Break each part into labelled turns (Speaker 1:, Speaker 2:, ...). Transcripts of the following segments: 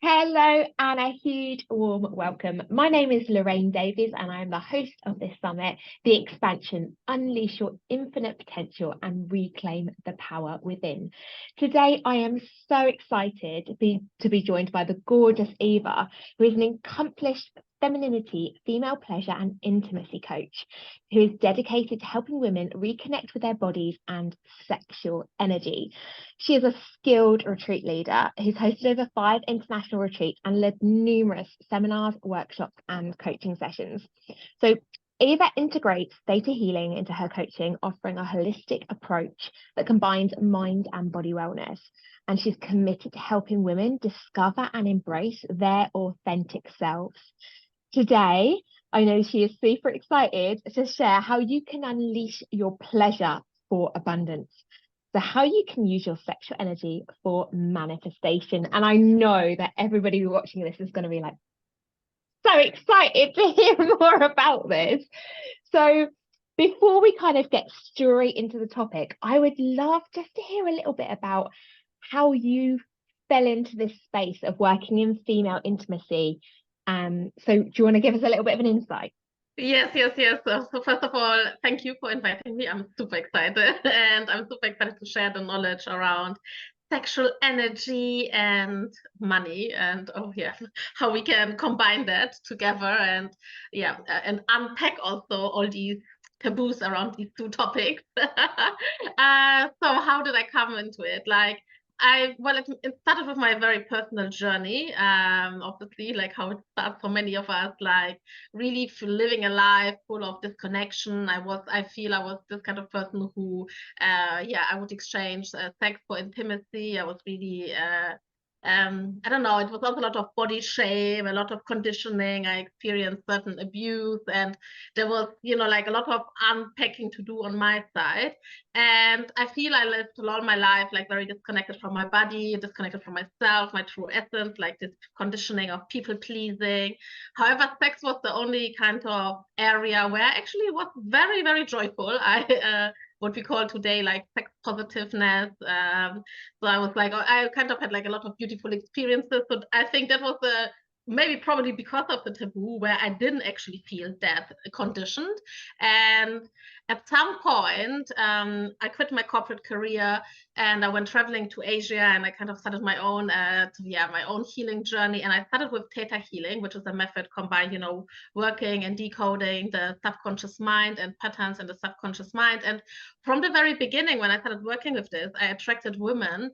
Speaker 1: Hello, and a huge warm welcome. My name is Lorraine Davies, and I am the host of this summit, The Expansion: Unleash Your Infinite Potential and Reclaim the Power Within. Today, I am so excited to be joined by the gorgeous Eva, who is an accomplished femininity, female pleasure, and intimacy coach who is dedicated to helping women reconnect with their bodies and sexual energy. She is a skilled retreat leader who's hosted over 5 international retreats and led numerous seminars, workshops, and coaching sessions. So Eva integrates theta healing into her coaching, offering a holistic approach that combines mind and body wellness. And she's committed to helping women discover and embrace their authentic selves. Today, I know she is super excited to share how you can unleash your pleasure for abundance. So how you can use your sexual energy for manifestation. And I know that everybody watching this is going to be like, so excited to hear more about this. So before we kind of get straight into the topic, I would love just to hear a little bit about how you fell into this space of working in female intimacy. So do you want to give us a little bit of an insight?
Speaker 2: Yes. So first of all, thank you for inviting me. I'm super excited and I'm super excited to share the knowledge around sexual energy and money and how we can combine that together and unpack also all these taboos around these two topics. So how did I come into it? It started with my very personal journey. Obviously, like how it starts for many of us, like really living a life full of disconnection. I feel I was this kind of person who, I would exchange sex for intimacy. I was really, I don't know, it was also a lot of body shame, a lot of conditioning. I experienced certain abuse, and there was, like a lot of unpacking to do on my side. And I feel I lived all my life like very disconnected from my body, disconnected from myself, my true essence, like this conditioning of people pleasing. However, sex was the only kind of area where I actually was very, very joyful. What we call today like sex positiveness. So I was like, I kind of had like a lot of beautiful experiences. So I think that was maybe probably because of the taboo where I didn't actually feel that conditioned. And at some point, I quit my corporate career and I went traveling to Asia, and I kind of started my own, my own healing journey. And I started with theta healing, which is a method combined, working and decoding the subconscious mind and patterns in the subconscious mind. And from the very beginning, when I started working with this, I attracted women,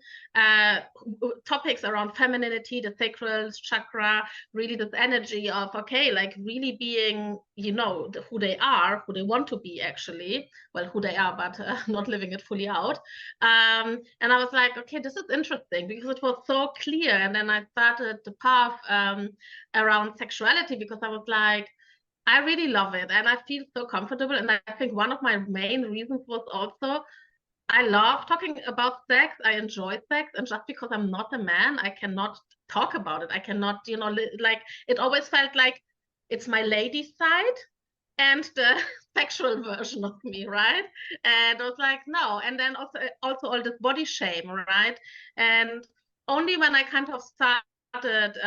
Speaker 2: topics around femininity, the sacral chakra, really this energy of, okay, like really being, who they are, who they want to be actually, well, who they are, but not living it fully out. And I was like, okay, this is interesting because it was so clear. And then I started the path around sexuality because I was like, I really love it and I feel so comfortable. And I think one of my main reasons was also I love talking about sex. I enjoy sex. And just because I'm not a man, I cannot talk about it. I cannot, like it always felt like it's my lady side and the sexual version of me, right? And I was like, no. And then also all this body shame, right? And only when I kind of started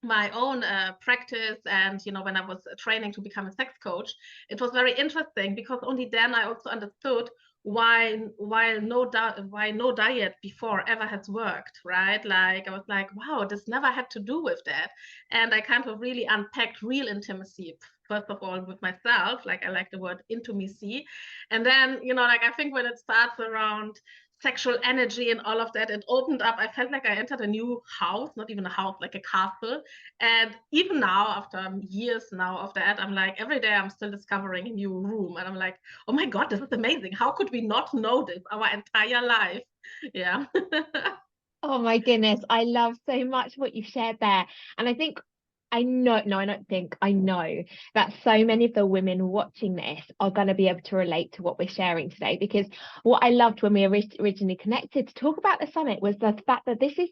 Speaker 2: my own practice and when I was training to become a sex coach, it was very interesting because only then I also understood why no diet before ever has worked, right? Like I was like, wow, this never had to do with that. And I kind of really unpacked real intimacy first of all with myself, like I like the word intimacy. And then like I think when it starts around sexual energy and all of that, it opened up. I felt like I entered a new house, not even a house, like a castle. And even now, after years now of that, I'm like, every day I'm still discovering a new room. And I'm like, oh my God, this is amazing. How could we not know this our entire life? Yeah.
Speaker 1: Oh my goodness, I love so much what you shared there. And I think I know, no, I don't think I know that so many of the women watching this are going to be able to relate to what we're sharing today. Because what I loved when we originally connected to talk about the summit was the fact that this is,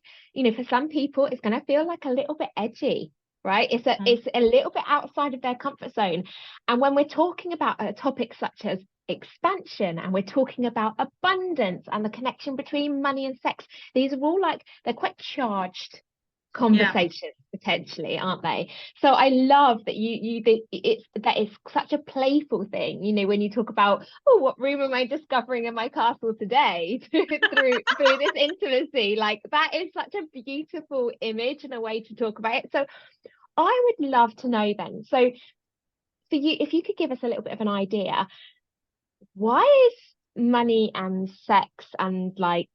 Speaker 1: for some people, it's going to feel like a little bit edgy, right? It's a little bit outside of their comfort zone. And when we're talking about a topic such as expansion and we're talking about abundance and the connection between money and sex, these are all like they're quite charged conversations potentially, aren't they? So I love that it's such a playful thing, you know, when you talk about, oh, what room am I discovering in my castle today through this intimacy. Like, that is such a beautiful image and a way to talk about it. So I would love to know then, so for you, if you could give us a little bit of an idea, why is money and sex and like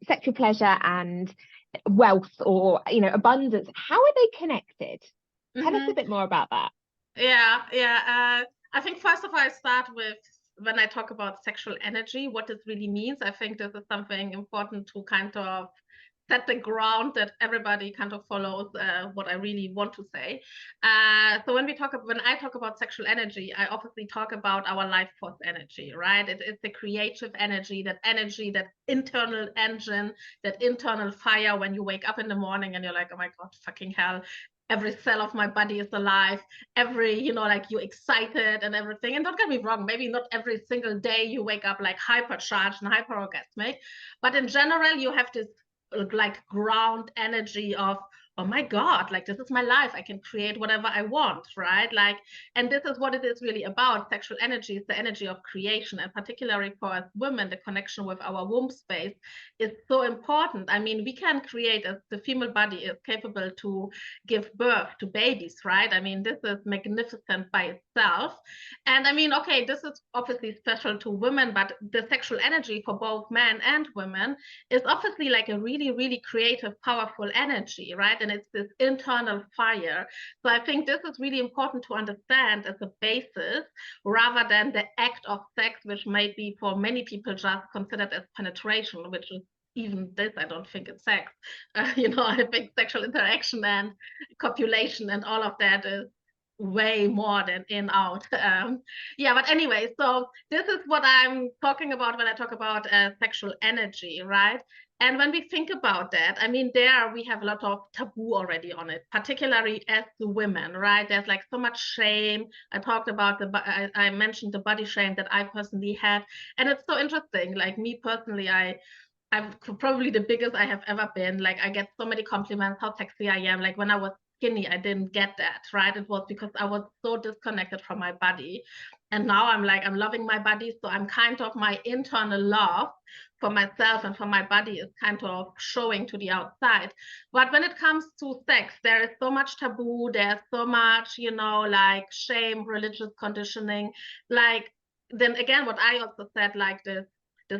Speaker 1: sexual pleasure and wealth, or, you know, abundance, how are they connected? Tell us a bit more about that.
Speaker 2: I think first of all, I start with, when I talk about sexual energy, what this really means. I think this is something important to kind of set the ground that everybody kind of follows what I really want to say. So when I talk about sexual energy, I obviously talk about our life force energy, right? It's the creative energy, that internal engine, that internal fire when you wake up in the morning and you're like, oh my God, fucking hell, every cell of my body is alive, every, you know, like, you're excited and everything. And don't get me wrong, maybe not every single day you wake up like hypercharged and hyperorgasmic, but in general, you have this like ground energy of, oh my God, like, this is my life, I can create whatever I want, right? Like, and this is what it is really about. Sexual energy is the energy of creation, and particularly for us women, the connection with our womb space is so important. I mean, we can create, as the female body is capable to give birth to babies, right? I mean, this is magnificent by itself. And I mean, okay, this is obviously special to women, but the sexual energy for both men and women is obviously like a really, really creative, powerful energy, right? And it's this internal fire. So I think this is really important to understand as a basis, rather than the act of sex, which might be for many people just considered as penetration, which is, even this, I don't think it's sex. You know, I think sexual interaction and copulation and all of that is way more than in out. But anyway, so this is what I'm talking about when I talk about sexual energy, right? And when we think about that, I mean, there we have a lot of taboo already on it, particularly as the women, right? There's like so much shame. I talked about I mentioned the body shame that I personally had. And it's so interesting. Like, me personally, I'm probably the biggest I have ever been. Like, I get so many compliments how sexy I am. Like, when I was skinny, I didn't get that, right? It was because I was so disconnected from my body. And now I'm like, I'm loving my body. So I'm kind of, my internal love for myself and for my body is kind of showing to the outside. But when it comes to sex, there is so much taboo. There's so much, you know, like shame, religious conditioning. Like, then again, what I also said, like this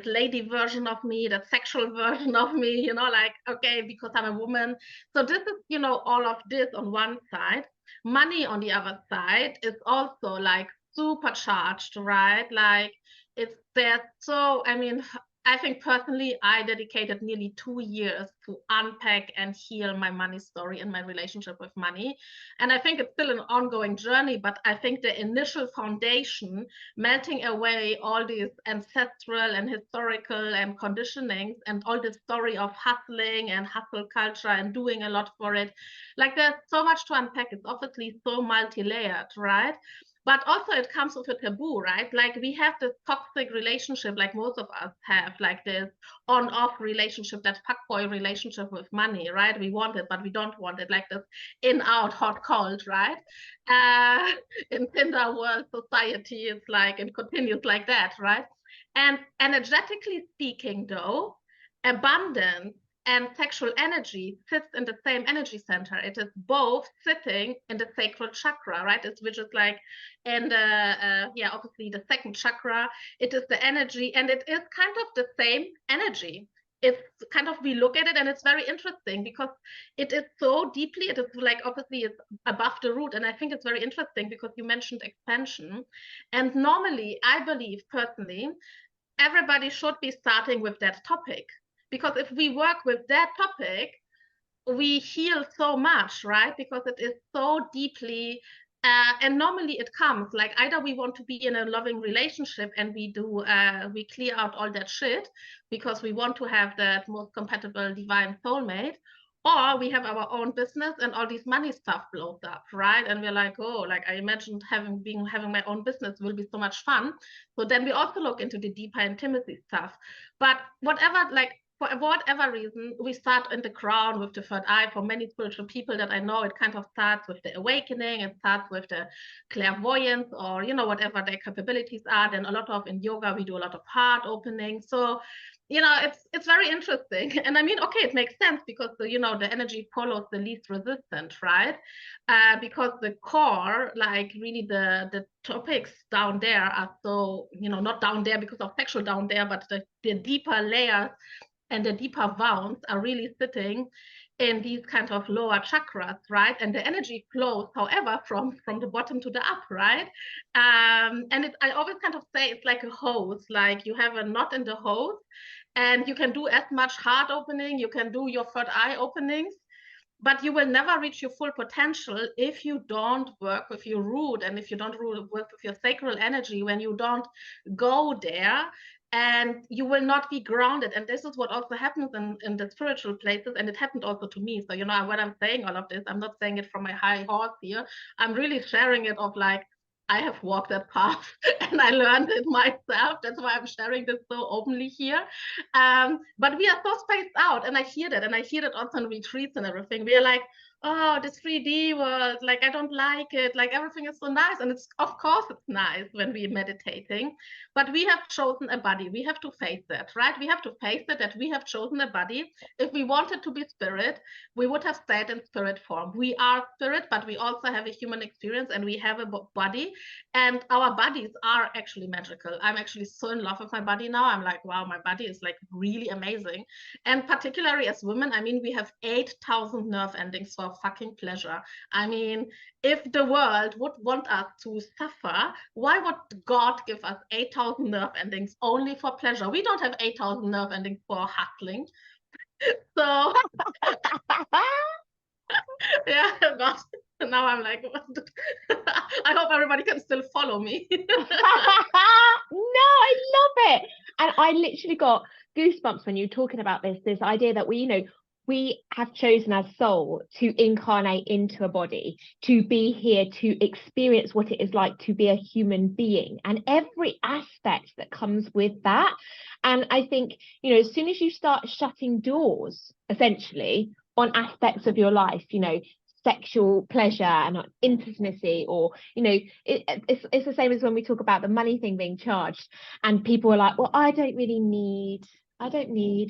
Speaker 2: lady version of me, the sexual version of me, you know, like, okay, because I'm a woman. So this is, you know, all of this on one side. Money on the other side is also like supercharged, right? Like, it's there. So, I mean, I think personally, I dedicated nearly 2 years to unpack and heal my money story and my relationship with money. And I think it's still an ongoing journey, but I think the initial foundation, melting away all these ancestral and historical and conditionings and all this story of hustling and hustle culture and doing a lot for it, like, there's so much to unpack. It's obviously so multi-layered, right? But also it comes with a taboo, right? Like, we have this toxic relationship, like most of us have, like this on-off relationship, that fuckboy relationship with money, right? We want it, but we don't want it, like this in-out, hot-cold, right? In Tinder world society, it's like, it continues like that, right? And energetically speaking, though, abundance and sexual energy sits in the same energy center. It is both sitting in the sacral chakra, right? Which is like, and obviously the second chakra. It is the energy, and it is kind of the same energy. It's kind of, we look at it and it's very interesting because it is so deeply, it is like, obviously it's above the root. And I think it's very interesting because you mentioned expansion. And normally, I believe personally, everybody should be starting with that topic. Because if we work with that topic, we heal so much, right? Because it is so deeply, and normally it comes like, either we want to be in a loving relationship and we clear out all that shit because we want to have that most compatible divine soulmate, or we have our own business and all this money stuff blows up, right? And we're like, oh, like, I imagined having my own business will be so much fun. So then we also look into the deeper intimacy stuff. But whatever, like, for whatever reason, we start in the crown with the third eye. For many spiritual people that I know, it kind of starts with the awakening, it starts with the clairvoyance, or, you know, whatever their capabilities are. Then a lot of, in yoga, we do a lot of heart opening. So, you know, it's very interesting. And I mean, okay, it makes sense because the, you know, the energy follows the least resistant, right? Because the core, like really the topics down there are so, you know, not down there because of sexual down there, but the deeper layers and the deeper wounds are really sitting in these kind of lower chakras, right? And the energy flows, however, from the bottom to the up, right? And I always kind of say it's like a hose, like you have a knot in the hose, and you can do as much heart opening, you can do your third eye openings, but you will never reach your full potential if you don't work with your root, and if you don't work with your sacral energy, when you don't go there, and you will not be grounded. And this is what also happens in the spiritual places, and it happened also to me. So, you know, when I'm saying all of this, I'm not saying it from my high horse here. I'm really sharing it of like, I have walked that path and I learned it myself. That's why I'm sharing this so openly here. But we are so spaced out, and I hear that, and I hear that also in retreats and everything. We are like, oh, this 3D world, like I don't like it, like everything is so nice. And it's, of course it's nice when we're meditating, but we have chosen a body. We have to face that, right? We have to face it, that we have chosen a body. If we wanted to be spirit, we would have stayed in spirit form. We are spirit, but we also have a human experience, and we have a body, and our bodies are actually magical. I'm actually so in love with my body now. I'm like, wow, my body is like really amazing. And particularly as women, I mean, we have 8,000 nerve endings for fucking pleasure. I mean, if the world would want us to suffer, why would God give us 8,000 nerve endings only for pleasure? We don't have 8,000 nerve endings for hustling. So yeah, God. Now I'm like, I hope everybody can still follow me.
Speaker 1: No, I love it. And I literally got goosebumps when you were talking about this idea that we, you know, we have chosen as soul to incarnate into a body, to be here, to experience what it is like to be a human being, and every aspect that comes with that. And I think, you know, as soon as you start shutting doors, essentially, on aspects of your life, you know, sexual pleasure and intimacy, or, you know, it's the same as when we talk about the money thing being charged, and people are like, well, I don't need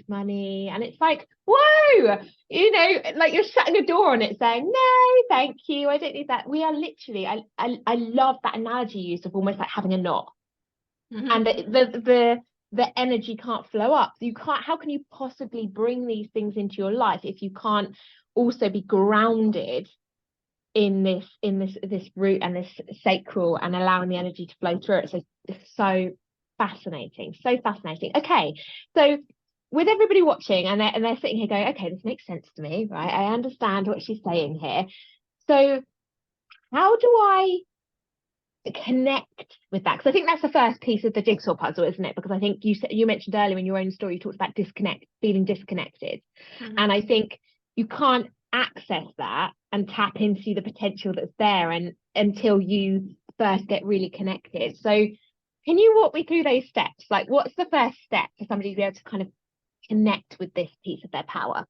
Speaker 1: money. And it's like, whoa, you know, like you're shutting a door on it, saying, no, thank you, I don't need that. We are literally, I love that analogy used of almost like having a knot. Mm-hmm. And the energy can't flow up. You can't, how can you possibly bring these things into your life if you can't also be grounded in this root and this sacral, and allowing the energy to flow through it? So it's so fascinating. Okay, so with everybody watching, and they're sitting here going, okay, this makes sense to me, right? I understand what she's saying here. So how do I connect with that? Because I think that's the first piece of the jigsaw puzzle, isn't it? Because I think you mentioned earlier in your own story, you talked about feeling disconnected. Mm-hmm. And I think you can't access that and tap into the potential that's there until you first get really connected. So can you walk me through those steps? Like, what's the first step for somebody to be able to kind of connect with this piece of their power?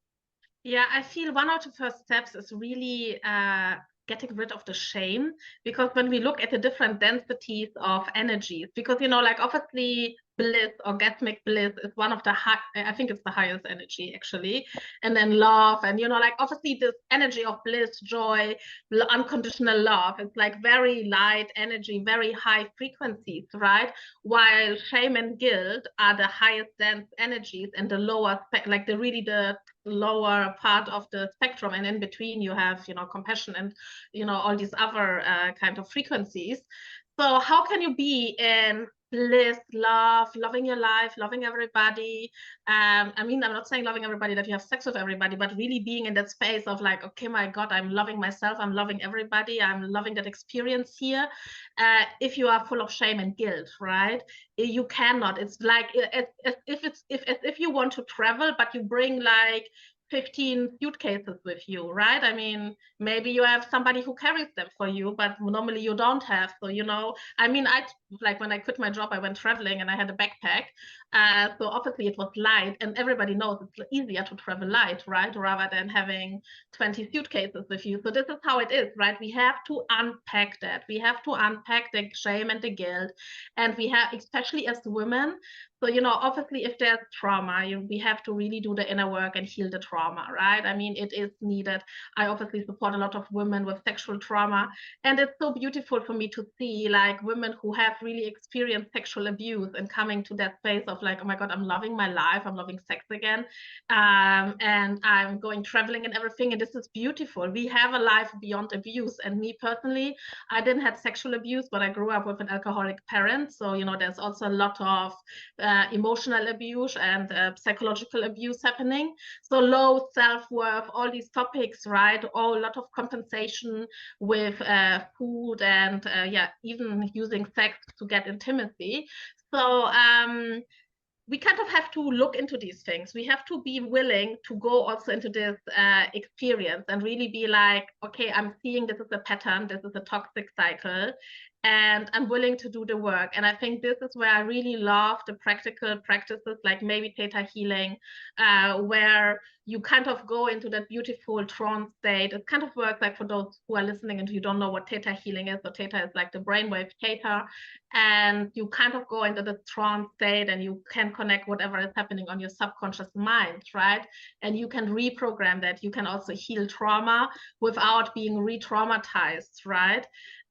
Speaker 2: Yeah, I feel one of the first steps is really getting rid of the shame, because when we look at the different densities of energies, because, you know, like obviously bliss, orgasmic bliss, is one of the high, I think it's the highest energy actually, and then love, and, you know, like obviously this energy of bliss, joy, unconditional love, it's like very light energy, very high frequencies, right? While shame and guilt are the highest dense energies, and the lower, like the lower part of the spectrum, and in between you have, you know, compassion and, you know, all these other kind of frequencies. So how can you be in bliss, love, loving your life, loving everybody? I mean, I'm not saying loving everybody that you have sex with everybody, but really being in that space of like, okay, my God, I'm loving myself, I'm loving everybody, I'm loving that experience here. If you are full of shame and guilt, right? You cannot. It's like if you want to travel, but you bring like 15 suitcases with you, right? I mean, maybe you have somebody who carries them for you, but normally you don't have. So, you know, I mean, like when I quit my job, I went traveling and I had a backpack. So obviously it was light, and everybody knows it's easier to travel light, right? Rather than having 20 suitcases with you. So this is how it is, right? We have to unpack that. We have to unpack the shame and the guilt. And we have, especially as women, so, obviously, if there's trauma, we have to really do the inner work and heal the trauma, right? I mean, it is needed. I obviously support a lot of women with sexual trauma. And it's so beautiful for me to see like women who have really experienced sexual abuse and coming to that space of like, oh my God, I'm loving my life. I'm loving sex again. And I'm going traveling and everything. And this is beautiful. We have a life beyond abuse. And me personally, I didn't have sexual abuse, but I grew up with an alcoholic parent. So, there's also a lot of emotional abuse and psychological abuse happening. So low self-worth, all these topics, right? A lot of compensation with food and even using sex to get intimacy. So we kind of have to look into these things. We have to be willing to go also into this experience and really be like, okay, I'm seeing this is a pattern, this is a toxic cycle, and I'm willing to do the work. And I think this is where I really love the practical practices like maybe theta healing, where you kind of go into that beautiful trance state. It kind of works like for those who are listening and you don't know what theta healing is. So theta is like the brainwave theta, and you kind of go into the trance state and you can connect whatever is happening on your subconscious mind, right? And you can reprogram that. You can also heal trauma without being re-traumatized, right?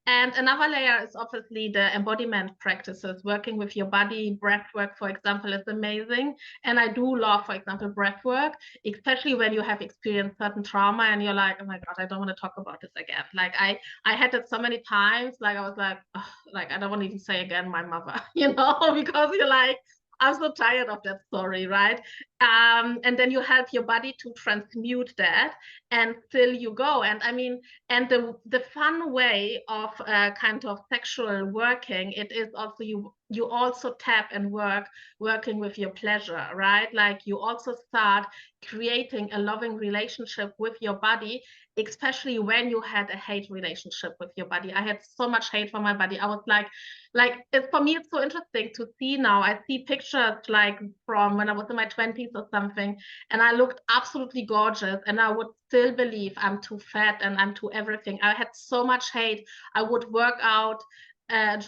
Speaker 2: And another layer is obviously the embodiment practices, working with your body. Breath work, for example, is amazing. And I do love, for example, breath work, especially when you have experienced certain trauma and you're like, oh my God, I don't want to talk about this again. Like I had it so many times, like I was like, oh, like I don't want to even say again my mother, because you're like, I'm so tired of that story, right? And then you help your body to transmute that, and still you go. And I mean, and the fun way of kind of sexual working, it is also you also tap and working with your pleasure, right? Like you also start creating a loving relationship with your body, especially when you had a hate relationship with your body. I had so much hate for my body. I was like for me, it's so interesting to see now. I see pictures like from when I was in my 20s or something, and I looked absolutely gorgeous, and I would still believe I'm too fat and I'm too everything. I had so much hate. I would work out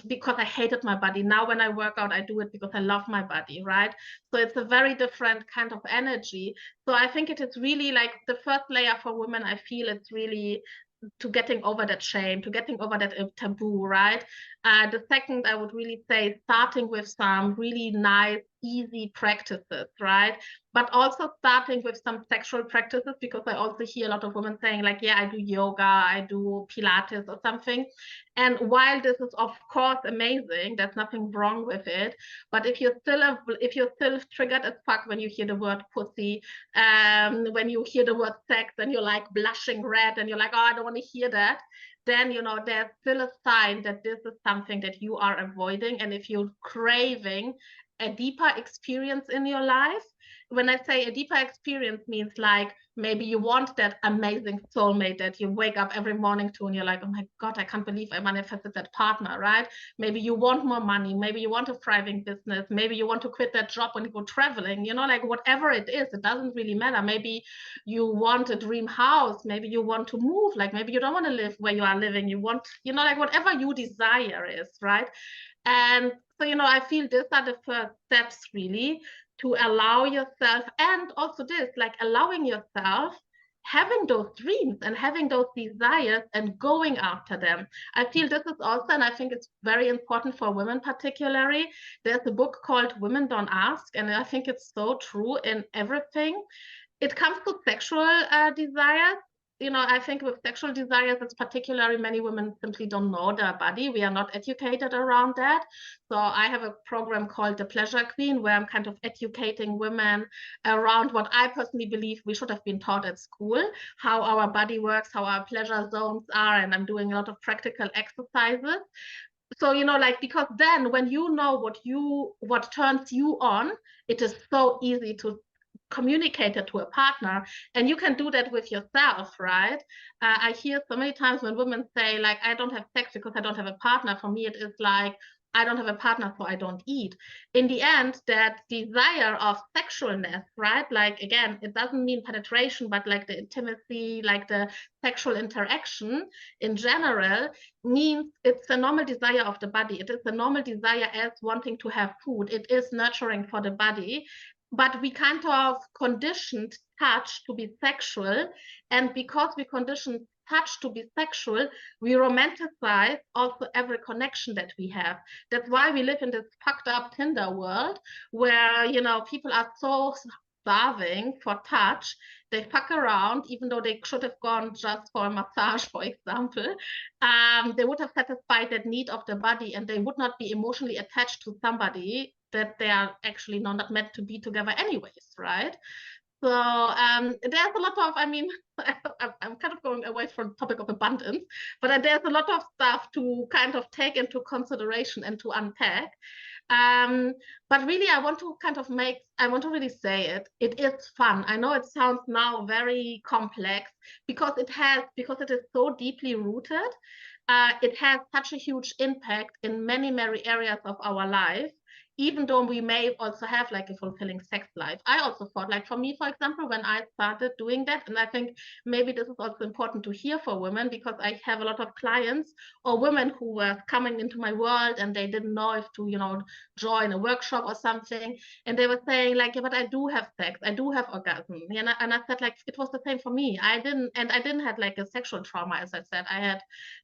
Speaker 2: because I hated my body. Now when I work out, I do it because I love my body, right? So it's a very different kind of energy. So I think it is really like the first layer for women. I feel it's really to getting over that shame, to getting over that taboo, right? The second, I would really say starting with some really nice, easy practices, right? But also starting with some sexual practices, because I also hear a lot of women saying like, yeah, I do yoga, I do Pilates or something. And while this is of course amazing, there's nothing wrong with it. But if you're still triggered as fuck when you hear the word pussy, when you hear the word sex and you're like blushing red and you're like, oh, I don't want to hear that, then there's still a sign that this is something that you are avoiding. And if you're craving a deeper experience in your life, when I say a deeper experience, means like maybe you want that amazing soulmate that you wake up every morning to and you're like, oh my God, I can't believe I manifested that partner, right? Maybe you want more money, maybe you want a thriving business, maybe you want to quit that job and go traveling, like whatever it is, it doesn't really matter. Maybe you want a dream house, maybe you want to move, like maybe you don't want to live where you are living, you want, like whatever you desire is, right? And so, I feel these are the first steps really to allow yourself, and also this, like allowing yourself having those dreams and having those desires and going after them. I feel this is also, and I think it's very important for women particularly. There's a book called Women Don't Ask, and I think it's so true in everything. It comes to sexual desires. I think with sexual desires, it's particularly many women simply don't know their body. We are not educated around that. So I have a program called The Pleasure Queen, where I'm kind of educating women around what I personally believe we should have been taught at school, how our body works, how our pleasure zones are, and I'm doing a lot of practical exercises. So, because then when you know what turns you on, it is so easy to communicate it to a partner, and you can do that with yourself, right? I hear so many times when women say like, I don't have sex because I don't have a partner. For me, it is like, I don't have a partner, so I don't eat. In the end, that desire of sexualness, right? Like, again, it doesn't mean penetration, but like the intimacy, like the sexual interaction in general, means it's a normal desire of the body. It is a normal desire as wanting to have food. It is nurturing for the body. But we kind of conditioned touch to be sexual. And because we conditioned touch to be sexual, we romanticize also every connection that we have. That's why we live in this fucked up Tinder world where, you know, people are so starving for touch. They fuck around, even though they should have gone just for a massage, for example. They would have satisfied that need of the body, and they would not be emotionally attached to somebody that they are actually not meant to be together anyways, right? So there's a lot of, I mean, I'm kind of going away from the topic of abundance, but there's a lot of stuff to kind of take into consideration and to unpack. But really, I want to really say it is fun. I know it sounds now very complex because it is so deeply rooted. It has such a huge impact in many, many areas of our life, even though we may also have like a fulfilling sex life. I also thought, like for me, for example, when I started doing that, and I think maybe this is also important to hear for women, because I have a lot of clients or women who were coming into my world and they didn't know if to, you know, join a workshop or something. And they were saying like, yeah, but I do have sex, I do have orgasm. And I said like, it was the same for me. I didn't have like a sexual trauma, as I said. I had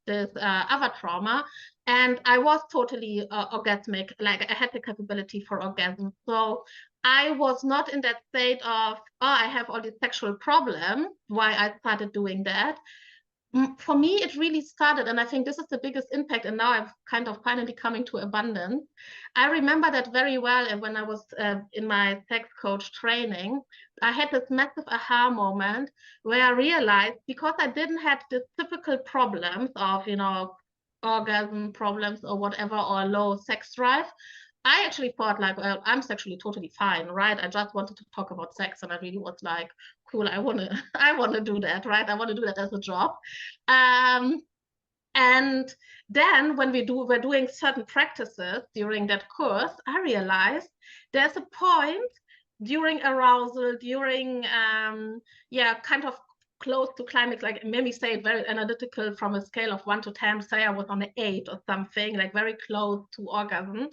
Speaker 2: this other trauma. And I was totally orgasmic, like I had the capability for orgasm. So I was not in that state of, oh, I have all these sexual problems, why I started doing that. For me, it really started, and I think this is the biggest impact, and now I'm kind of finally coming to abundance. I remember that very well, and when I was in my sex coach training, I had this massive aha moment where I realized, because I didn't have the typical problems of, you know, orgasm problems or whatever, or low sex drive, I actually thought like, well, I'm sexually totally fine, right? I just wanted to talk about sex, and I really was like, cool, I wanna do that, right? I want to do that as a job. Um, and then when we're doing certain practices during that course, I realized there's a point during arousal, during kind of close to climax, like maybe say it very analytical from a scale of 1 to 10, say I was on an 8 or something, like very close to orgasm.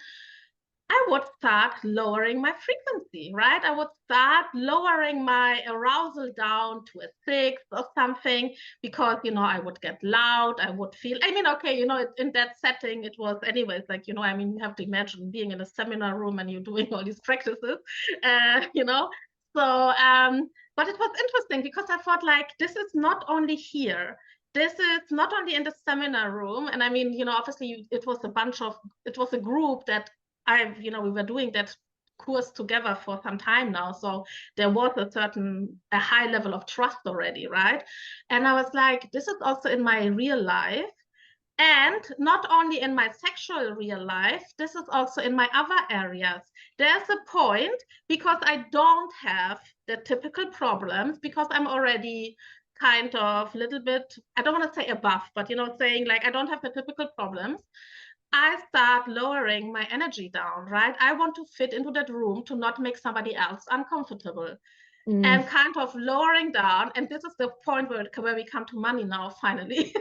Speaker 2: I would start lowering my frequency, right? I would start lowering my arousal down to a 6 or something, because, you know, I would get loud. I would feel, I mean, okay, you know, in that setting, it was anyways, like, you know, I mean, you have to imagine being in a seminar room and you're doing all these practices, you know? So, but it was interesting because I thought like, this is not only here. This is not only in the seminar room. And I mean, you know, obviously it was a group that we were doing that course together for some time now. So there was a high level of trust already, right? And I was like, this is also in my real life. And not only in my sexual real life, this is also in my other areas. There's a point, because I don't have the typical problems, because I'm already kind of a little bit, I don't want to say above, but, you know, saying like, I don't have the typical problems. I start lowering my energy down, right? I want to fit into that room to not make somebody else uncomfortable. And kind of lowering down. And this is the point where we come to money now, finally.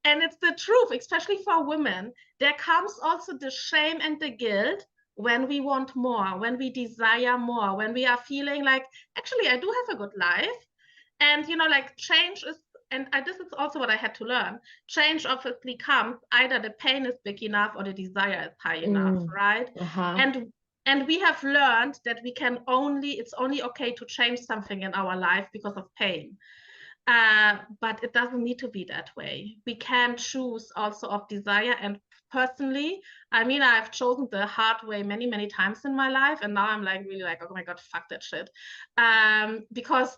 Speaker 2: And it's the truth, especially for women. There comes also the shame and the guilt when we want more, when we desire more, when we are feeling like, actually, I do have a good life. And, you know, like change is, and this is also what I had to learn. Change obviously comes, either the pain is big enough or the desire is high enough, right? And we have learned that it's only okay to change something in our life because of pain. But it doesn't need to be that way. We can choose also of desire. And personally, I mean, I've chosen the hard way many, many times in my life. And now I'm like, really like, oh my God, fuck that shit. Because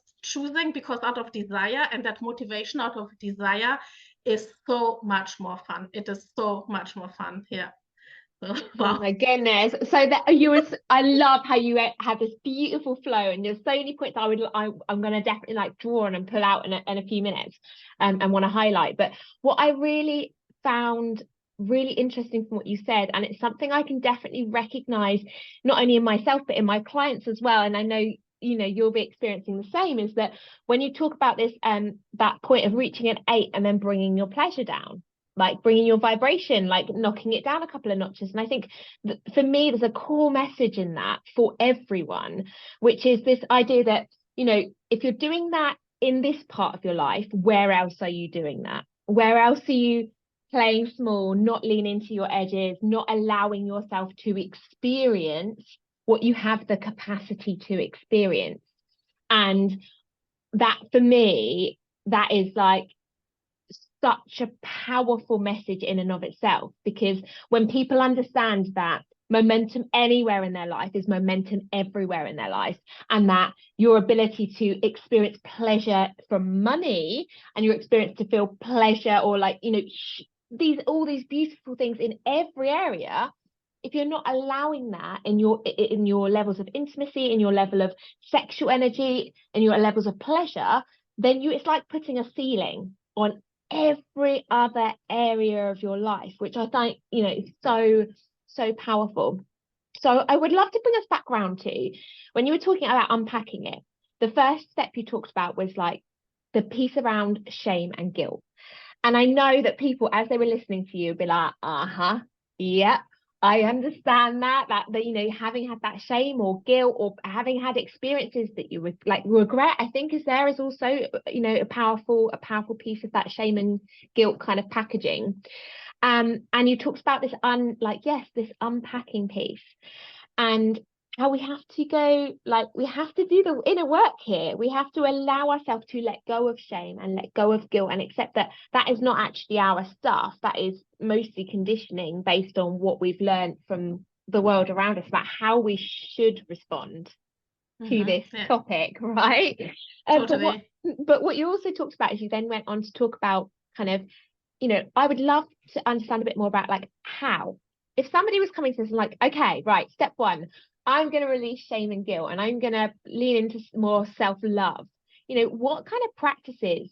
Speaker 2: out of desire, and that motivation out of desire is so much more fun. It is so much more fun. Yeah.
Speaker 1: Wow. Oh my goodness. So that I love how you have this beautiful flow, and there's so many points I'm going to definitely like draw on and pull out in a few minutes and want to highlight. But what I really found really interesting from what you said, and it's something I can definitely recognize not only in myself but in my clients as well. And I know, you know, you'll be experiencing the same, is that when you talk about this, that point of reaching an 8 and then bringing your pleasure down, like bringing your vibration, like knocking it down a couple of notches. And I think that for me, there's a core message in that for everyone, which is this idea that, you know, if you're doing that in this part of your life, where else are you doing that? Where else are you playing small, not leaning into your edges, not allowing yourself to experience what you have the capacity to experience? And that, for me, that is like such a powerful message in and of itself, because when people understand that momentum anywhere in their life is momentum everywhere in their life, and that your ability to experience pleasure from money and your experience to feel pleasure, or like, you know, all these beautiful things in every area, if you're not allowing that in your levels of intimacy, in your level of sexual energy, in your levels of pleasure, then it's like putting a ceiling on every other area of your life, which I think, you know, is so powerful. So I would love to bring us back round to when you were talking about unpacking it. The first step you talked about was like the piece around shame and guilt. And I know that people, as they were listening to you, be like, yeah, I understand that, you know, having had that shame or guilt, or having had experiences that you would like regret, I think is also, you know, a powerful piece of that shame and guilt kind of packaging. And you talked about this this unpacking piece, and how we have to go, like, we have to do the inner work here. We have to allow ourselves to let go of shame and let go of guilt, and accept that that is not actually our stuff. That is mostly conditioning based on what we've learned from the world around us about how we should respond to this topic, right?
Speaker 2: Totally.
Speaker 1: But what you also talked about is you then went on to talk about kind of, you know, I would love to understand a bit more about like how, if somebody was coming to us like, okay, right, step one, I'm going to release shame and guilt, and I'm going to lean into more self-love. You know, what kind of practices?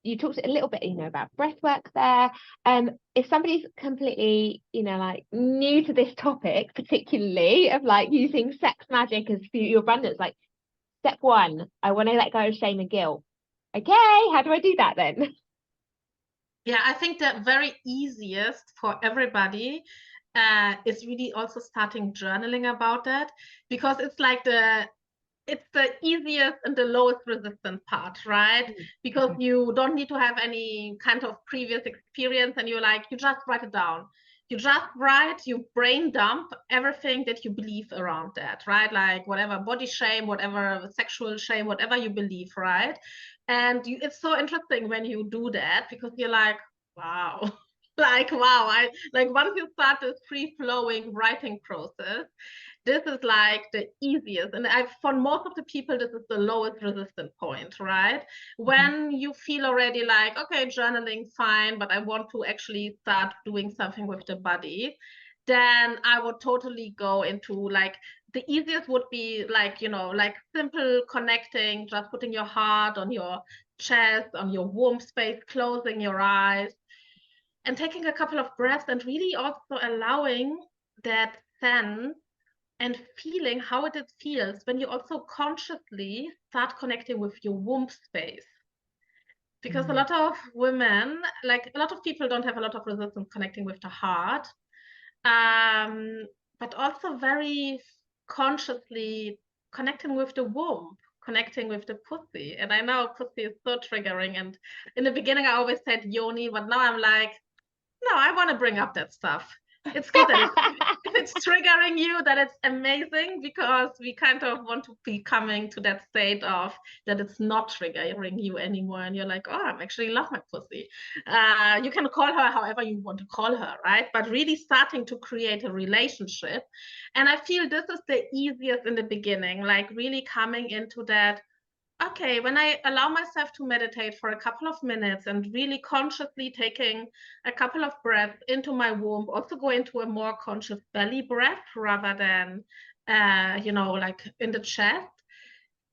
Speaker 1: You talked a little bit, you know, about breath work there. If somebody's completely, you know, like new to this topic, particularly of like using sex magic as your abundance, like step one, I want to let go of shame and guilt. Okay, how do I do that then?
Speaker 2: Yeah, I think the very easiest for everybody is really also starting journaling about that, because it's like it's the easiest and the lowest resistance part, right? Because you don't need to have any kind of previous experience, and you just write it down. You just write, you brain dump everything that you believe around that, right? Like whatever body shame, whatever sexual shame, whatever you believe, right? And it's so interesting when you do that, because you're like, wow, wow. I like, once you start this free-flowing writing process, this is like the easiest. And for most of the people, this is the lowest resistance point, right? When you feel already like, okay, journaling, fine, but I want to actually start doing something with the body, then I would totally go into like, the easiest would be like, you know, like simple connecting, just putting your heart on your chest, on your womb space, closing your eyes, and taking a couple of breaths, and really also allowing that sense and feeling how it feels when you also consciously start connecting with your womb space. Because a lot of women, like a lot of people, don't have a lot of resistance connecting with the heart, but also very consciously connecting with the womb, connecting with the pussy. And I know pussy is so triggering. And in the beginning, I always said yoni, but now I'm like, no, I want to bring up that stuff. It's good that if it's triggering you, that it's amazing, because we kind of want to be coming to that state of that it's not triggering you anymore. And you're like, oh, I actually love my pussy. You can call her however you want to call her, right? But really starting to create a relationship. And I feel this is the easiest in the beginning, like really coming into that. Okay, when I allow myself to meditate for a couple of minutes and really consciously taking a couple of breaths into my womb, also go into a more conscious belly breath rather than, you know, like in the chest,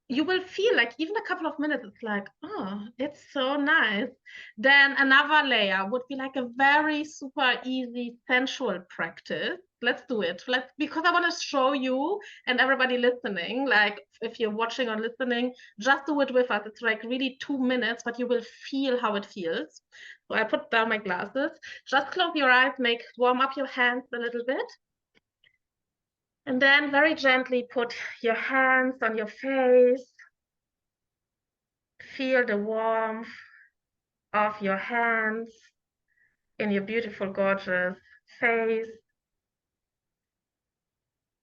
Speaker 2: you will feel like even a couple of minutes, it's like, oh, it's so nice. Then another layer would be like a very super easy sensual practice. Let's do it. Because I want to show you and everybody listening, like if you're watching or listening, just do it with us. It's like really 2 minutes, but you will feel how it feels. So I put down my glasses. Just close your eyes, warm up your hands a little bit. And then very gently put your hands on your face. Feel the warmth of your hands in your beautiful, gorgeous face.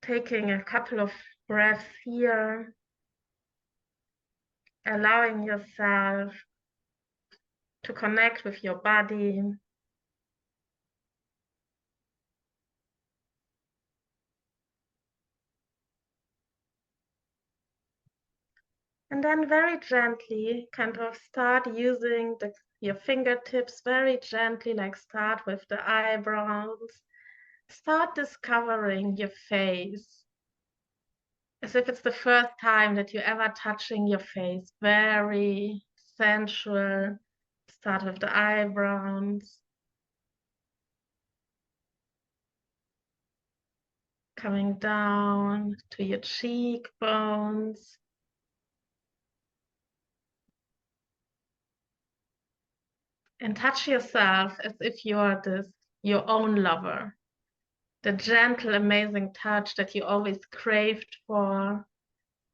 Speaker 2: Taking a couple of breaths here, allowing yourself to connect with your body. And then very gently kind of start using your fingertips very gently, like start with the eyebrows. Start discovering your face as if it's the first time that you're ever touching your face. Very sensual. Start with the eyebrows. Coming down to your cheekbones. And touch yourself as if you're your own lover. The gentle, amazing touch that you always craved for.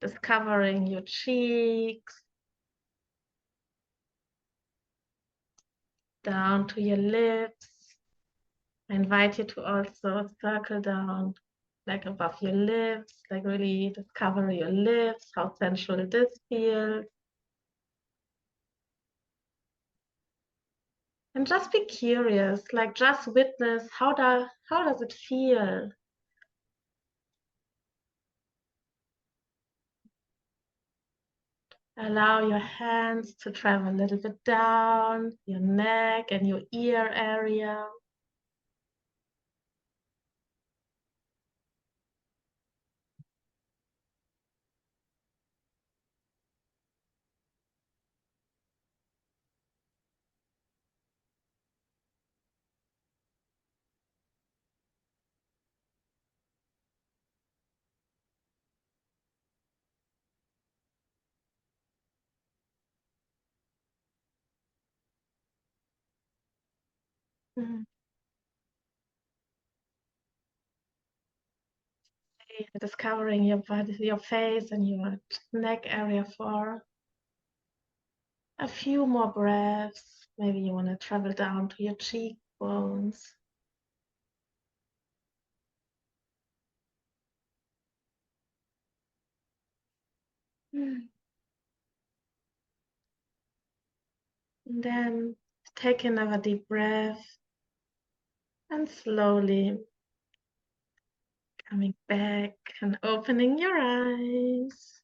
Speaker 2: Discovering your cheeks. Down to your lips. I invite you to also circle down like above your lips, like really discover your lips, how sensual this feels. And just be curious, like just witness how does it feel? Allow your hands to travel a little bit down your neck and your ear area. Mhm. Discovering your body, your face and your neck area for a few more breaths. Maybe you want to travel down to your cheekbones. And then take another deep breath and slowly coming back and opening your eyes.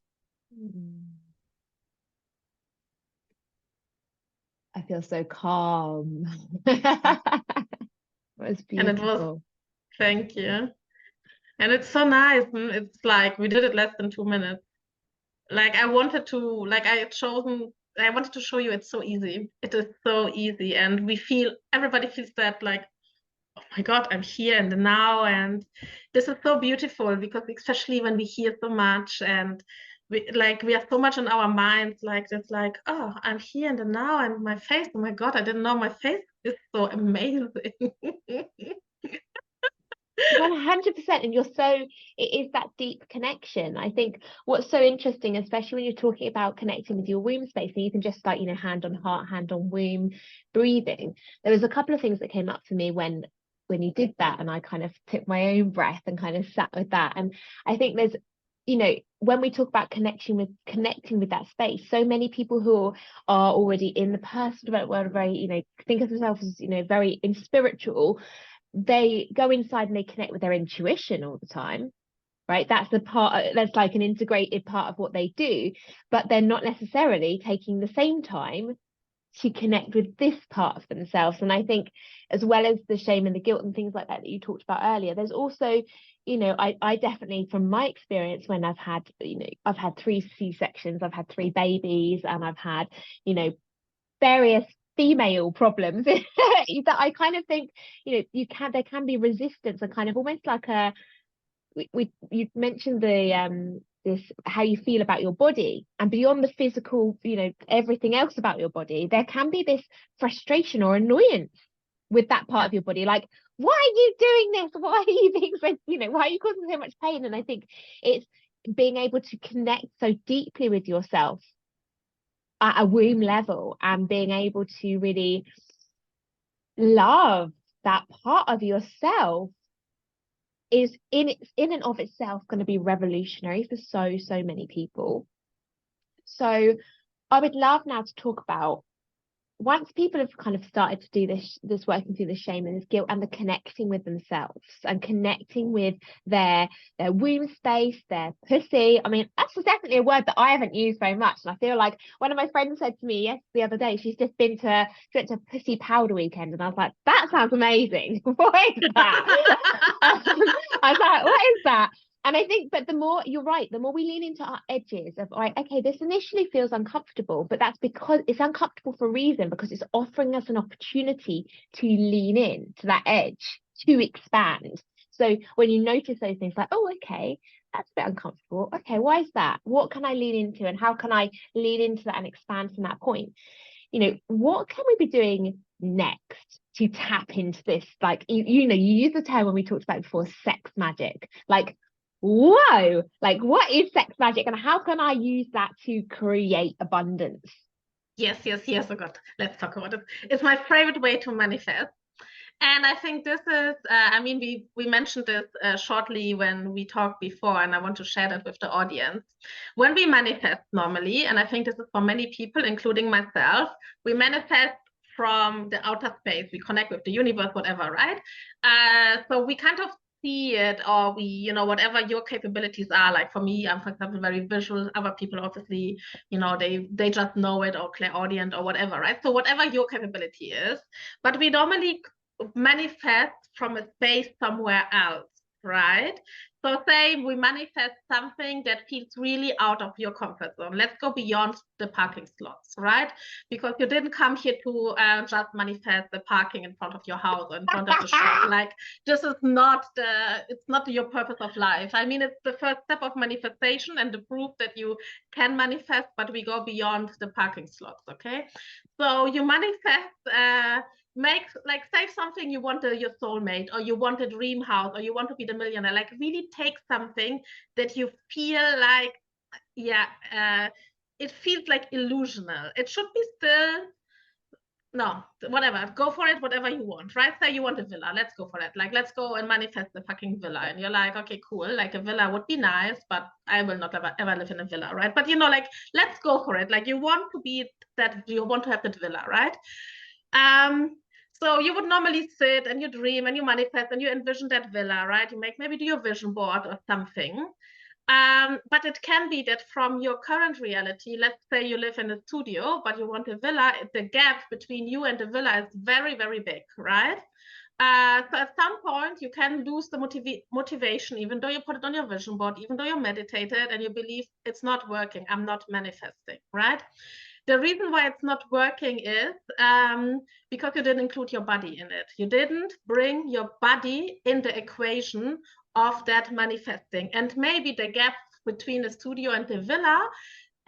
Speaker 1: I feel so calm. It was
Speaker 2: And it was,
Speaker 1: beautiful.
Speaker 2: thank you. And it's so nice. It's like we did it less than 2 minutes. Like I wanted to, like I wanted to show you it's so easy. It is so easy. And everybody feels that like, oh my God, I'm here in the now. And this is so beautiful because especially when we hear so much and we are so much in our minds, like it's like, oh, I'm here in the now and my face, oh my God, I didn't know my face is so amazing.
Speaker 1: 100%. And it is that deep connection. I think what's so interesting, especially when you're talking about connecting with your womb space, and you can just start, hand on heart, hand on womb, breathing. There was a couple of things that came up for me when you did that, and I kind of took my own breath and kind of sat with that. And I think there's, when we talk about connecting with that space, so many people who are already in the personal development world are very, think of themselves as, very spiritual. They go inside and they connect with their intuition all the time, right? That's like an integrated part of what they do, but they're not necessarily taking the same time to connect with this part of themselves. And I think, as well as the shame and the guilt and things like that you talked about earlier, there's also, you know, I definitely, from my experience, when I've had, you know, I've had 3 C-sections, I've had 3 babies, and I've had, you know, various female problems that I kind of think, you know, there can be resistance, and kind of almost like a, you mentioned the this, how you feel about your body, and beyond the physical, you know, everything else about your body, there can be this frustration or annoyance with that part of your body, like, why are you doing this, why are you being so, you know, why are you causing so much pain? And I think it's being able to connect so deeply with yourself at a womb level, and being able to really love that part of yourself is in and of itself going to be revolutionary for so many people. So I would love now to talk about, once people have kind of started to do this working through the shame and this guilt and the connecting with themselves and connecting with their womb space, their pussy. I mean, that's definitely a word that I haven't used very much, and I feel like one of my friends said to me the other day, she's just been to pussy powder weekend, and I was like, that sounds amazing. What is that? I was like, what is that? And I think, but the more, you're right, the more we lean into our edges of, right, okay, this initially feels uncomfortable, but that's because it's uncomfortable for a reason, because it's offering us an opportunity to lean in to that edge, to expand. So when you notice those things, like, oh, okay, that's a bit uncomfortable. Okay, why is that? What can I lean into, and how can I lean into that and expand from that point? You know, what can we be doing next to tap into this? Like, you know, you use the term when we talked about before, sex magic. Like, whoa, like, what is sex magic, and how can I use that to create abundance?
Speaker 2: Yes. Oh God, let's talk about it. It's my favorite way to manifest. And I think this is, I mean, we mentioned this shortly when we talked before, and I want to share that with the audience. When we manifest normally, and I think this is for many people, including myself, we manifest from the outer space. We connect with the universe, whatever, right? So we kind of see it, or we, you know, whatever your capabilities are. Like for me, I'm, for example, very visual. Other people, obviously, you know, they just know it, or clairaudient or whatever, right? So whatever your capability is, but we normally manifest from a space somewhere else, right? So say we manifest something that feels really out of your comfort zone. Let's go beyond the parking slots, right? Because you didn't come here to just manifest the parking in front of your house or in front of the shop. Like, this is not it's not your purpose of life. I mean, it's the first step of manifestation and the proof that you can manifest, but we go beyond the parking slots, okay? So you manifest, make, like, say something, you want your soulmate, or you want a dream house, or you want to be the millionaire. Like, really take something that you feel like, it feels like illusional. It should be still, no, whatever, go for it, whatever you want, right? Say you want a villa, let's go for it. Like, let's go and manifest the fucking villa. And you're like, okay, cool, like a villa would be nice, but I will not ever live in a villa, right? But, you know, like, let's go for it. Like, you want to be that, you want to have that villa, right? So you would normally sit and you dream and you manifest and you envision that villa, right? You maybe do your vision board or something. But it can be that from your current reality, let's say you live in a studio, but you want a villa, the gap between you and the villa is very, very big, right? So at some point you can lose the motivation, even though you put it on your vision board, even though you meditated and you believe it's not working, I'm not manifesting, right? The reason why it's not working is because you didn't include your body in it. You didn't bring your body in the equation of that manifesting. And maybe the gap between the studio and the villa,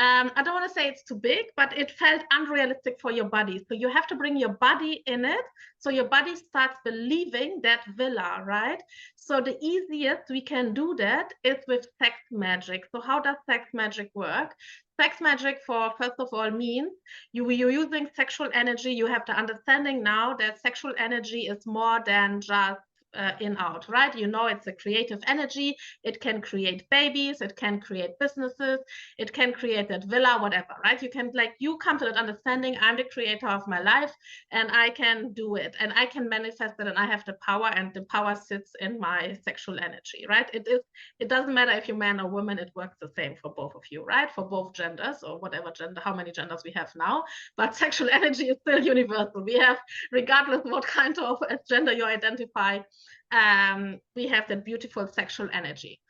Speaker 2: I don't want to say it's too big, but it felt unrealistic for your body. So you have to bring your body in it, so your body starts believing that villa, right? So the easiest we can do that is with sex magic. So how does sex magic work? Sex magic, first of all, means you're using sexual energy. You have the understanding now that sexual energy is more than just in out, right? You know, it's a creative energy. It can create babies, it can create businesses, it can create that villa, whatever, right? You can, like, you come to that understanding, I'm the creator of my life and I can do it and I can manifest it and I have the power, and the power sits in my sexual energy, right? It doesn't matter if you're man or woman, it works the same for both of you, right? For both genders, or whatever gender, how many genders we have now, but sexual energy is still universal. We have, regardless what kind of gender you identify, we have that beautiful sexual energy.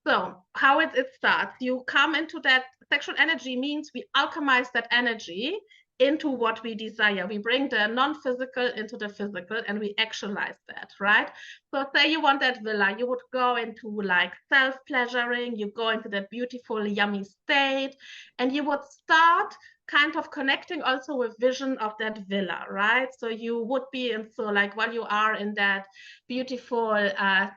Speaker 2: So how it starts, you come into that sexual energy means we alchemize that energy into what we desire. We bring the non-physical into the physical and we actualize that, right? So say you want that villa, you would go into like self-pleasuring, you go into that beautiful, yummy state, and you would start kind of connecting also with vision of that villa, right? So you would be in, so like while you are in that beautiful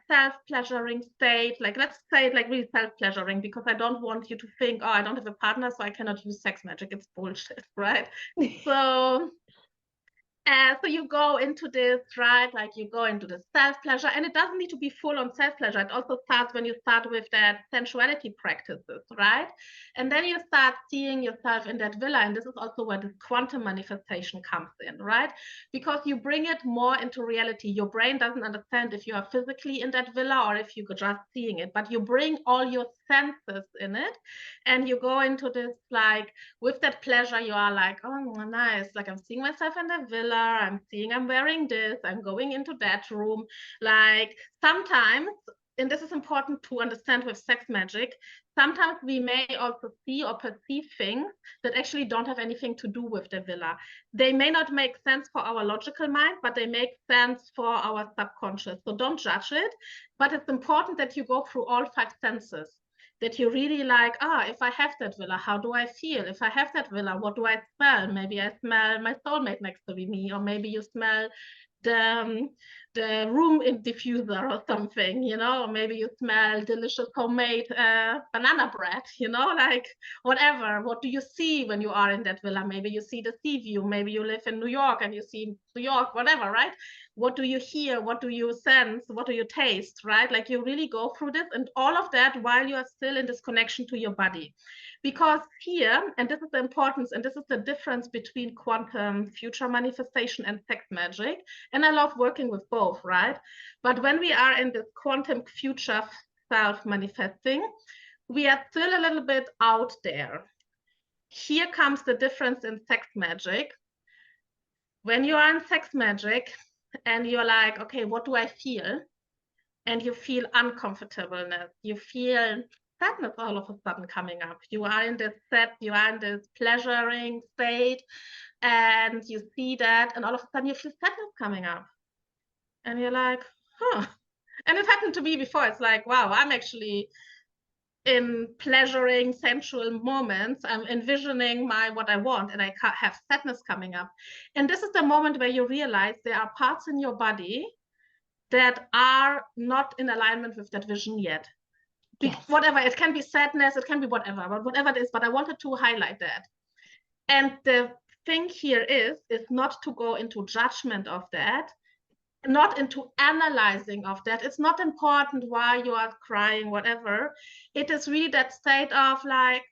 Speaker 2: self-pleasuring state, like let's say it like really self-pleasuring, because I don't want you to think, oh, I don't have a partner, so I cannot use sex magic. It's bullshit, right? So so you go into this, right? Like you go into the self-pleasure, and it doesn't need to be full on self-pleasure. It also starts when you start with that sensuality practices, right? And then you start seeing yourself in that villa. And this is also where the quantum manifestation comes in, right? Because you bring it more into reality. Your brain doesn't understand if you are physically in that villa or if you're just seeing it, but you bring all your senses in it, and you go into this, like, with that pleasure, you are like, oh, nice. Like, I'm seeing myself in the villa. I'm seeing I'm wearing this. I'm going into that room. Like, sometimes, and this is important to understand with sex magic, sometimes we may also see or perceive things that actually don't have anything to do with the villa. They may not make sense for our logical mind, but they make sense for our subconscious. So don't judge it. But it's important that you go through all 5 senses, that you really like, if I have that villa, how do I feel? If I have that villa, what do I smell? Maybe I smell my soulmate next to me, or maybe you smell the room diffuser or something, you know, or maybe you smell delicious homemade banana bread, you know, like whatever. What do you see when you are in that villa? Maybe you see the sea view. Maybe you live in New York and you see New York, whatever, right? What do you hear? What do you sense? What do you taste, right? Like you really go through this, and all of that while you are still in this connection to your body. Because here, and this is the importance, and this is the difference between quantum future manifestation and sex magic, and I love working with both, right? But when we are in this quantum future self-manifesting, we are still a little bit out there. Here comes the difference in sex magic. When you are in sex magic and you're like, okay, what do I feel? And you feel uncomfortableness, you feel sadness all of a sudden coming up. You are in this you are in this pleasuring state, and you see that, and all of a sudden you feel sadness coming up. And you're like, huh. And it happened to me before. It's like, wow, I'm actually in pleasuring sensual moments. I'm envisioning what I want, and I have sadness coming up. And this is the moment where you realize there are parts in your body that are not in alignment with that vision yet. Yes. Whatever, it can be sadness, it can be whatever, but whatever it is, but I wanted to highlight that. And the thing here is not to go into judgment of that, not into analyzing of that. It's not important why you are crying, whatever. It is really that state of like,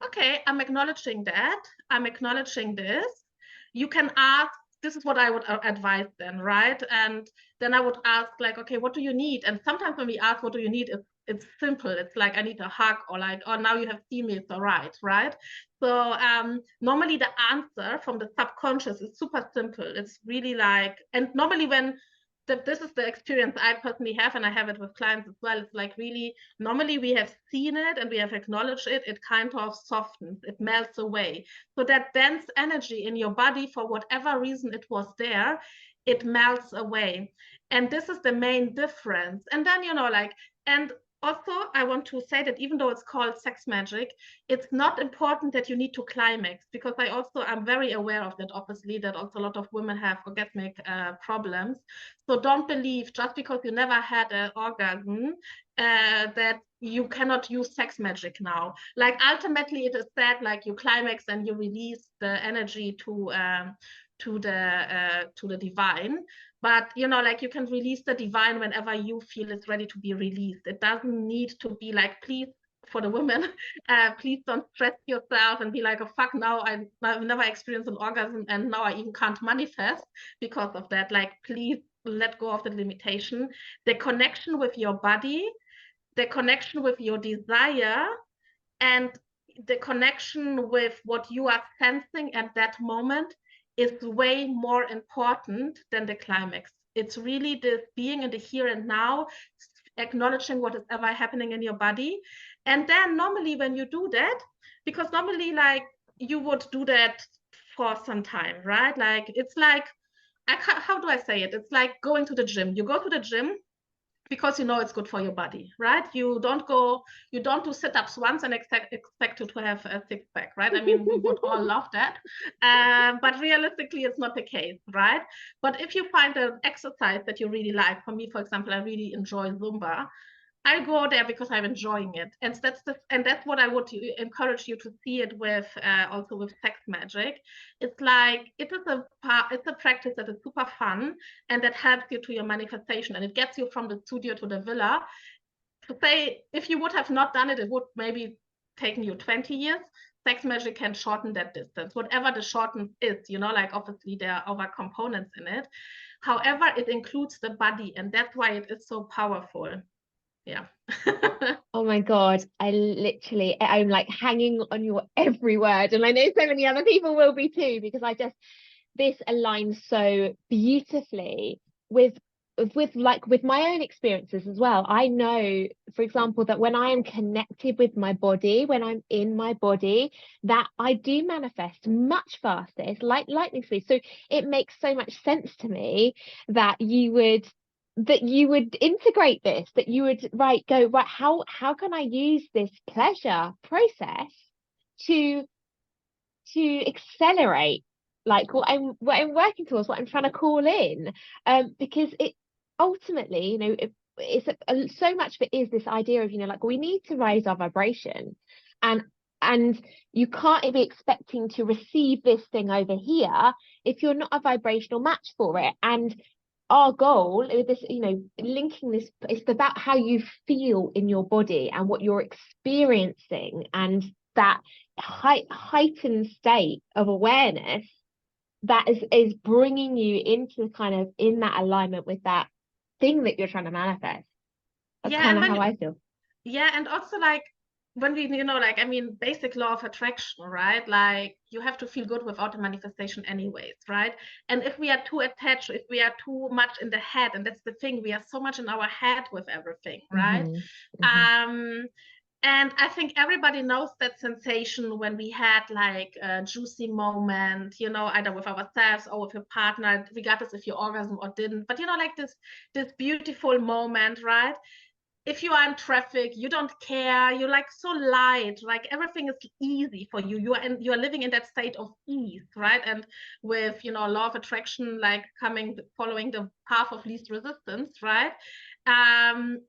Speaker 2: okay, I'm acknowledging that, I'm acknowledging this. You can ask, this is what I would advise then, right? And then I would ask like, okay, what do you need? And sometimes when we ask, what do you need? It's simple. It's like, I need a hug, or like, oh, now you have seen me, it's all right, right? So normally the answer from the subconscious is super simple. It's really like, and normally when this is the experience I personally have, and I have it with clients as well. It's like really, normally we have seen it and we have acknowledged it. It kind of softens, it melts away. So that dense energy in your body, for whatever reason it was there, it melts away. And this is the main difference. And then, you know, like, and also, I want to say that even though it's called sex magic, it's not important that you need to climax, because I'm very aware of that, obviously, that also a lot of women have orgasmic problems. So don't believe just because you never had an orgasm that you cannot use sex magic now. Like ultimately it is said, like you climax and you release the energy to to the divine. But you know, like you can release the divine whenever you feel it's ready to be released. It doesn't need to be like, please, for the women, please don't stress yourself and be like, oh fuck, now I've never experienced an orgasm and now I even can't manifest because of that. Like, please let go of the limitation. The connection with your body, the connection with your desire, and the connection with what you are sensing at that moment is way more important than the climax. It's really the being in the here and now, acknowledging what is ever happening in your body. And then normally when you do that, because normally like you would do that for some time, right? Like it's like, how do I say it? It's like going to the gym. You go to the gym because you know it's good for your body, right? You don't do sit-ups once and expect to have a six-pack, right? I mean, we would all love that, but realistically it's not the case, right? But if you find an exercise that you really like, for me, for example, I really enjoy Zumba. I go there because I'm enjoying it, and that's what I would encourage you to see it with, also with sex magic. It's like it's a practice that is super fun and that helps you to your manifestation, and it gets you from the studio to the villa. To say, if you would have not done it, it would maybe taken you 20 years. Sex magic can shorten that distance, whatever the shorten is. You know, like obviously there are other components in it. However, it includes the body, and that's why it is so powerful. Yeah.
Speaker 1: Oh my God, I'm like hanging on your every word. And I know so many other people will be too, because this aligns so beautifully with with my own experiences as well. I know, for example, that when I am connected with my body, when I'm in my body, that I do manifest much faster. It's like lightning speed. So it makes so much sense to me that you would integrate this, that you would go right, how can I use this pleasure process to accelerate like what I'm working towards, what I'm trying to call in, because it ultimately, so much of it is this idea of, like, we need to raise our vibration, and you can't be expecting to receive this thing over here if you're not a vibrational match for it. And our goal with this, linking this, it's about how you feel in your body and what you're experiencing, and that heightened state of awareness that is bringing you into kind of in that alignment with that thing that you're trying to manifest. That's kind of how I feel.
Speaker 2: Yeah, and also like when we, like, I mean, basic law of attraction, right? Like you have to feel good without the manifestation anyways, right? And if we are too attached, if we are too much in the head, and that's the thing, we are so much in our head with everything, right? And I think everybody knows that sensation when we had like a juicy moment, either with ourselves or with a partner, regardless if you orgasm or didn't. But like this beautiful moment, right? If you are in traffic, you don't care, you're like so light, like everything is easy for you. You are living in that state of ease, right? And with law of attraction, like following the path of least resistance, right?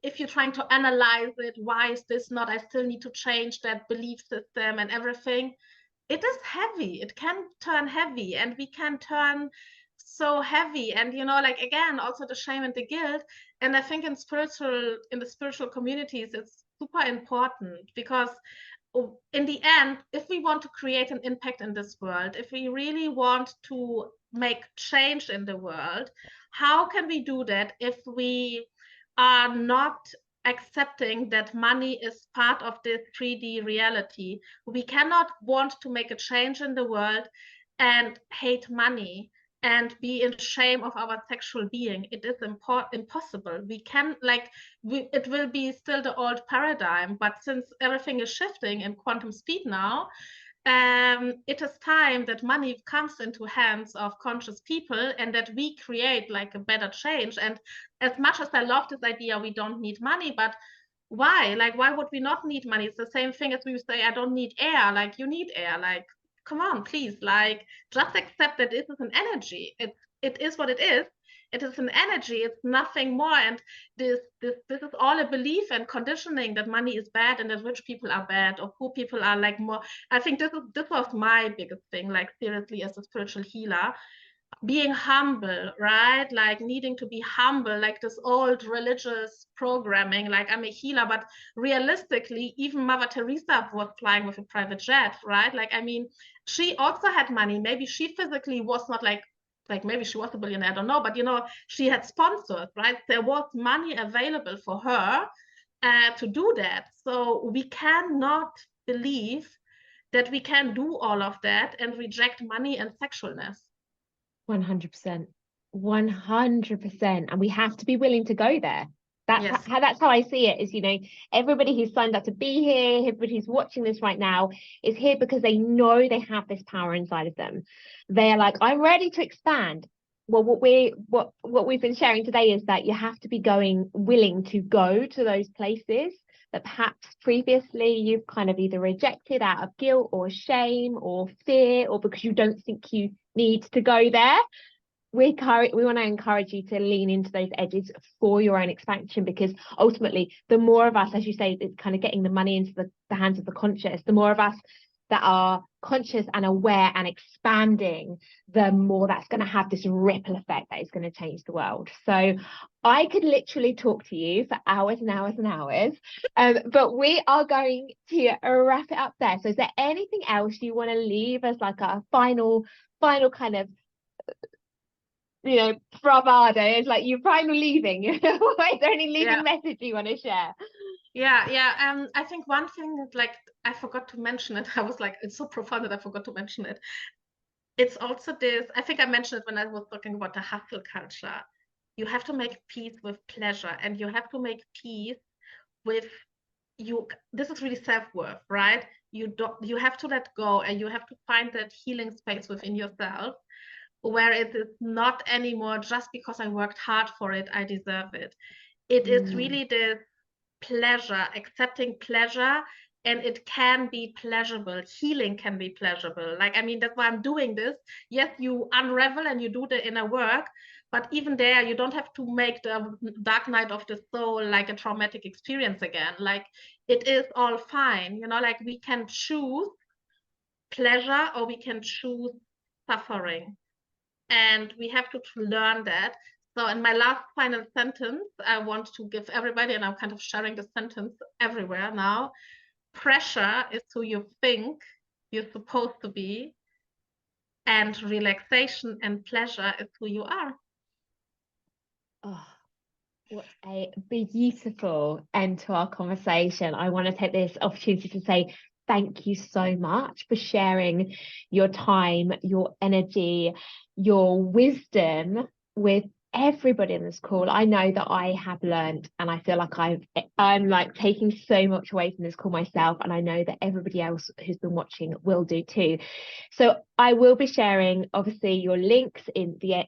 Speaker 2: If you're trying to analyze it, why is this not, I still need to change that belief system and everything, it is heavy. It can turn heavy, and we can turn so heavy. And like, again, also the shame and the guilt. And I think in the spiritual communities, it's super important, because in the end, if we want to create an impact in this world, if we really want to make change in the world, how can we do that if we are not accepting that money is part of this 3D reality? We cannot want to make a change in the world and hate money and be in shame of our sexual being. It is impossible. We can, it will be still the old paradigm, but since everything is shifting in quantum speed now, it is time that money comes into hands of conscious people, and that we create like a better change. And as much as I love this idea, we don't need money, but why? Like, why would we not need money? It's the same thing as we say, I don't need air. Like, you need air. Like, come on, please. Like, just accept that this is an energy. It is what it is. It is an energy. It's nothing more. And this is all a belief and conditioning that money is bad and that rich people are bad or poor people are like more. I think this was my biggest thing. Like, seriously, as a spiritual healer, being humble, right? Like needing to be humble, like this old religious programming, like I'm a healer, but realistically, even Mother Teresa was flying with a private jet, right? Like, I mean, she also had money. Maybe she physically was not like maybe she was a billionaire, I don't know, but you know, she had sponsors, right? There was money available for her to do that. So we cannot believe that we can do all of that and reject money and sexualness.
Speaker 1: 100%. 100%. And we have to be willing to go there.
Speaker 2: Yes.
Speaker 1: That's how I see it is, everybody who's signed up to be here, everybody who's watching this right now is here because they know they have this power inside of them. They're like, I'm ready to expand. Well, what we've been sharing today is that you have to be willing to go to those places that perhaps previously you've kind of either rejected out of guilt or shame or fear, or because you don't think you need to go there. We want to encourage you to lean into those edges for your own expansion, because ultimately the more of us, as you say, it's kind of getting the money into the hands of the conscious, the more of us that are conscious and aware and expanding, the more that's going to have this ripple effect that is going to change the world. So I could literally talk to you for hours and hours and hours, but we are going to wrap it up there. So is there anything else you want to leave as like a final kind of bravado? It's like you're finally leaving. Is there any leaving message you want to share?
Speaker 2: Yeah. I think one thing is like I forgot to mention it. I was like, it's so profound that I forgot to mention it. It's also this, I think I mentioned it when I was talking about the hustle culture. You have to make peace with pleasure, and you have to make peace with you. This is really self-worth, right? You have to let go, and you have to find that healing space within yourself where it is not anymore just because I worked hard for it, I deserve it. It is really this pleasure, accepting pleasure, and it can be pleasurable. Healing can be pleasurable. Like, I mean, that's why I'm doing this. Yes, you unravel and you do the inner work, but even there, you don't have to make the dark night of the soul like a traumatic experience again. Like, it is all fine. Like we can choose pleasure or we can choose suffering. And we have to learn that. So in my last final sentence, I want to give everybody, and I'm kind of sharing the sentence everywhere now, pressure is who you think you're supposed to be, and relaxation and pleasure is who you are.
Speaker 1: Oh, what a beautiful end to our conversation. I want to take this opportunity to say thank you so much for sharing your time, your energy, your wisdom with everybody in this call. I know that I have learned, and I feel like I'm like taking so much away from this call myself, and I know that everybody else who's been watching will do too. So I will be sharing obviously your links in the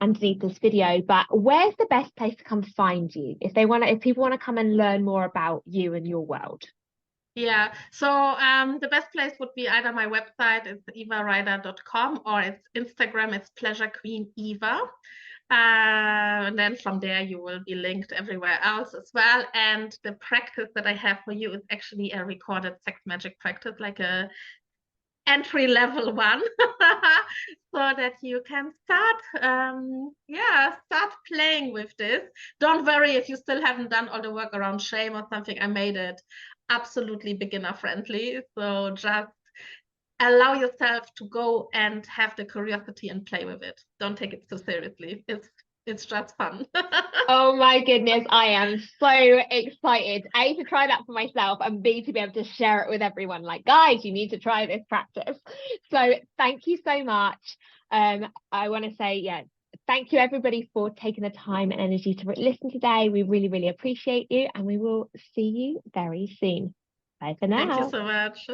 Speaker 1: underneath this video, but where's the best place to come find you if people want to come and learn more about you and your world?
Speaker 2: Yeah, so the best place would be either my website, it's evareida.com, or it's Instagram, it's Pleasure Queen Eva. And then from there, you will be linked everywhere else as well. And the practice that I have for you is actually a recorded sex magic practice, like a entry level one, so that you can start playing with this. Don't worry if you still haven't done all the work around shame or something. I made it absolutely beginner friendly, so just allow yourself to go and have the curiosity and play with it. Don't take it so seriously. It's just fun.
Speaker 1: Oh my goodness, I am so excited. A, to try that for myself, and B, to be able to share it with everyone. Like, guys, you need to try this practice. So thank you so much. I want to say, thank you everybody for taking the time and energy to listen today. We really, really appreciate you, and we will see you very soon. Bye for now.
Speaker 2: Thank you so much.